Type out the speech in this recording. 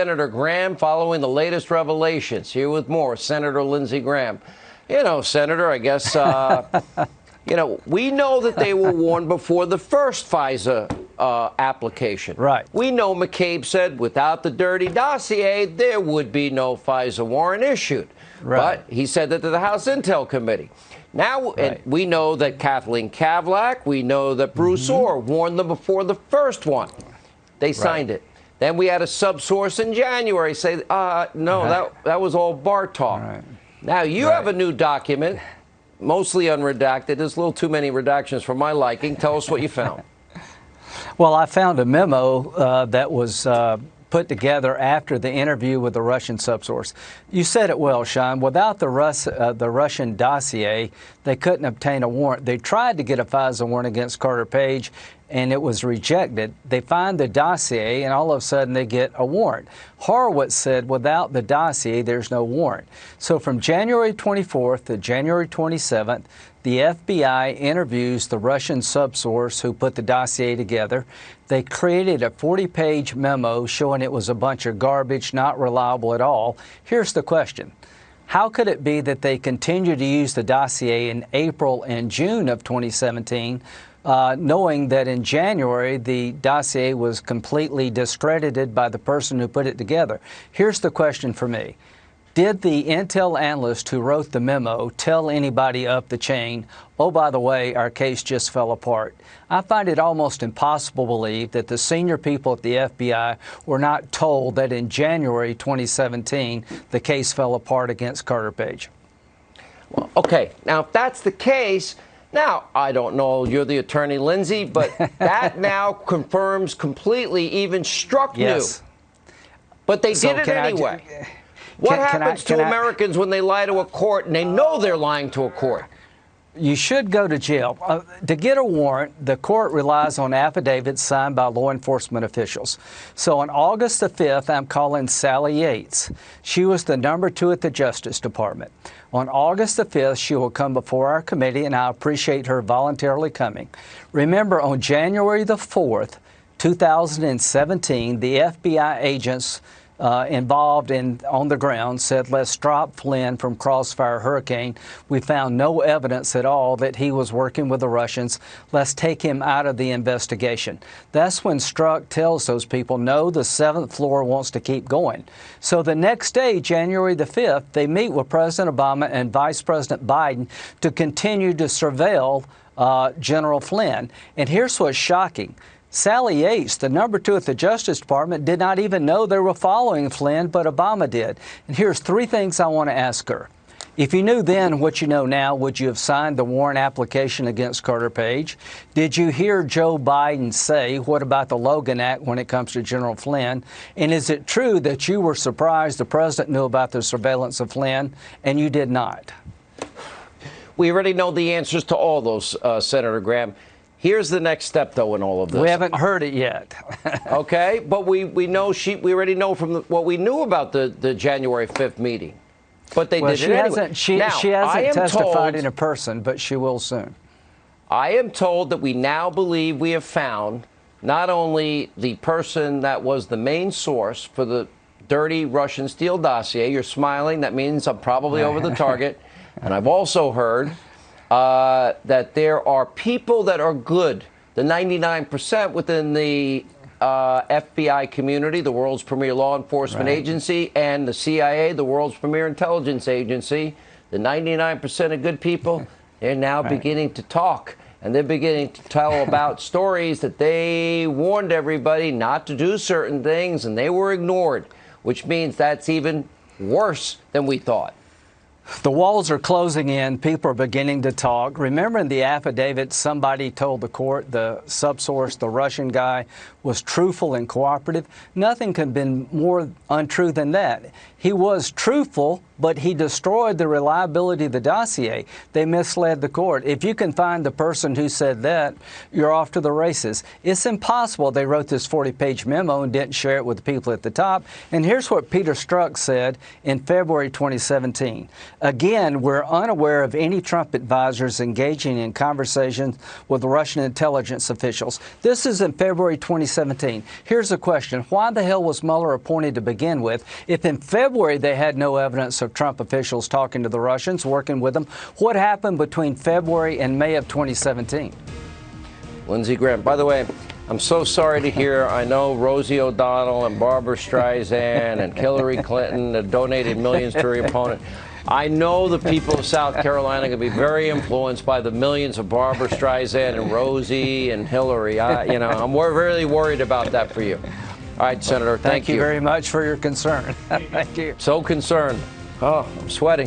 Senator Graham following the latest revelations. Here with more, Senator Lindsey Graham. You know, Senator, I guess, you know, we know that they were warned before the first FISA application. Right. We know McCabe said without the dirty dossier, there would be no FISA warrant issued. Right. But he said that to the House Intel Committee. Now, and we know that Kathleen Kavlak, we know that Bruce Orr warned them before the first one. They signed it. Then we had a subsource in January say, no, that was all bar talk. Right. Now you have a new document, mostly unredacted. There's a little too many redactions for my liking. Tell us what you found. Well, I found a memo that was put together after the interview with the Russian subsource. You said it well, Sean. Without the Russian dossier, they couldn't obtain a warrant. They tried to get a FISA warrant against Carter Page, and it was rejected. They find the dossier, and all of a sudden they get a warrant. Horowitz said without the dossier, there's no warrant. So from January 24th to January 27th, the FBI interviews the Russian subsource who put the dossier together. They created a 40-page memo showing it was a bunch of garbage, not reliable at all. Here's the question. How could it be that they continued to use the dossier in April and June of 2017, knowing that in January the dossier was completely discredited by the person who put it together? Here's the question for me. Did the Intel analyst who wrote the memo tell anybody up the chain, oh, by the way, our case just fell apart? I find it almost impossible to believe that the senior people at the FBI were not told that in January 2017 the case fell apart against Carter Page. Well, okay, now if that's the case, now I don't know, you're the attorney, Lindsey, but that now confirms completely even Strzok knew. But they did it anyway. What happens to Americans when they lie to a court and they know they're lying to a court? You should go to jail. To get a warrant, the court relies on affidavits signed by law enforcement officials. So on August the 5th, I'm calling Sally Yates. She was the number 2 at the Justice Department. On August the 5th, she will come before our committee, and I appreciate her voluntarily coming. Remember, on January the 4th, 2017, the FBI agents involved on the ground said, let's drop Flynn from Crossfire Hurricane. We found no evidence at all that he was working with the Russians. Let's take him out of the investigation. That's when Strzok tells those people, no, the 7th floor wants to keep going. So the next day, January the 5th, they meet with President Obama and Vice President Biden to continue to surveil General Flynn. And here's what's shocking. Sally Yates, the number 2 at the Justice Department, did not even know they were following Flynn, but Obama did. And here's 3 things I want to ask her. If you knew then what you know now, would you have signed the warrant application against Carter Page? Did you hear Joe Biden say, what about the Logan Act when it comes to General Flynn? And is it true that you were surprised the president knew about the surveillance of Flynn and you did not? We already know the answers to all those, Senator Graham. Here's the next step, though, in all of this. We haven't heard it yet. Okay, but we know we already know from what we knew about the January 5th meeting. But they did it anyway. She hasn't testified in a person, but she will soon. I am told that we now believe we have found not only the person that was the main source for the dirty Russian Steele dossier. You're smiling. That means I'm probably over the target. And I've also heard that there are people that are good, the 99% within the FBI community, the world's premier law enforcement agency, and the CIA, the world's premier intelligence agency. The 99% of good people, they're now beginning to talk. And they're beginning to tell about stories that they warned everybody not to do certain things, and they were ignored, which means that's even worse than we thought. The walls are closing in. People are beginning to talk. Remember in the affidavit, somebody told the court the subsource, the Russian guy, was truthful and cooperative. Nothing could have been more untrue than that. He was truthful but he destroyed the reliability of the dossier. They misled the court. If you can find the person who said that, you're off to the races. It's impossible they wrote this 40-page memo and didn't share it with the people at the top. And here's what Peter Strzok said in February 2017. Again, we're unaware of any Trump advisors engaging in conversations with Russian intelligence officials. This is in February 2017. Here's the question. Why the hell was Mueller appointed to begin with? If in February they had no evidence of Trump officials talking to the Russians, working with them, what happened between February and May of 2017? Lindsey Graham. By the way, I'm so sorry to hear. I know Rosie O'Donnell and Barbara Streisand and Hillary Clinton have donated millions to her opponent. I know the people of South Carolina are going to be very influenced by the millions of Barbara Streisand and Rosie and Hillary. I'm really worried about that for you. All right, Senator, thank you. Thank you very much for your concern. Thank you. So concerned. Oh, I'm sweating.